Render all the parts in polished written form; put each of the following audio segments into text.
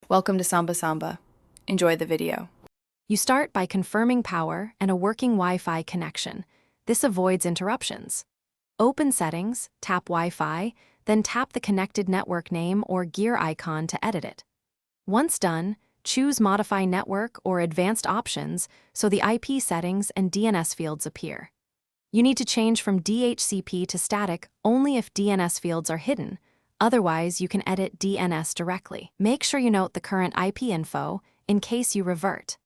Welcome to Samba Samba. Enjoy the video. You start by confirming power and a working Wi-Fi connection. This avoids interruptions. Open Settings, tap Wi-Fi, then tap the connected network name or gear icon to edit it. Once done, choose Modify Network or Advanced Options so the IP settings and DNS fields appear. You need to change from DHCP to static only if DNS fields are hidden. Otherwise, you can edit DNS directly. Make sure you note the current IP info in case you revert.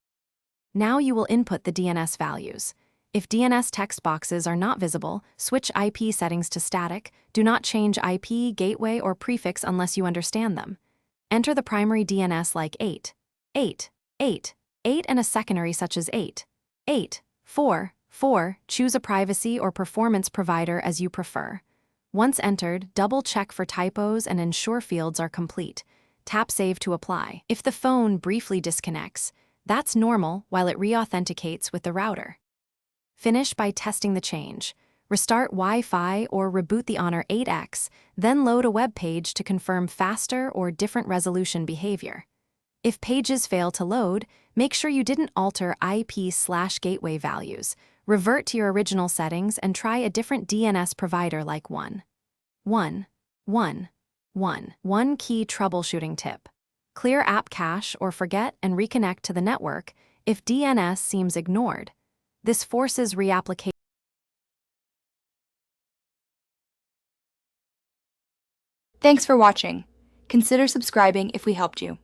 Now you will input the DNS values. If DNS text boxes are not visible, switch IP settings to static. Do not change IP, gateway, or prefix unless you understand them. Enter the primary DNS like 8, 8, 8, 8 and a secondary such as 8, 8, 4, 4. Choose a privacy or performance provider as you prefer. Once entered, double-check for typos and ensure fields are complete. Tap Save to apply. If the phone briefly disconnects, that's normal while it re-authenticates with the router. Finish by testing the change. Restart Wi-Fi or reboot the Honor 8X, then load a web page to confirm faster or different resolution behavior. If pages fail to load, make sure you didn't alter IP/gateway values. Revert to your original settings and try a different DNS provider like 1. 1. 1. 1. One key troubleshooting tip. Clear app cache or forget and reconnect to the network if DNS seems ignored. This forces reapplication. Thanks for watching. Consider subscribing if we helped you.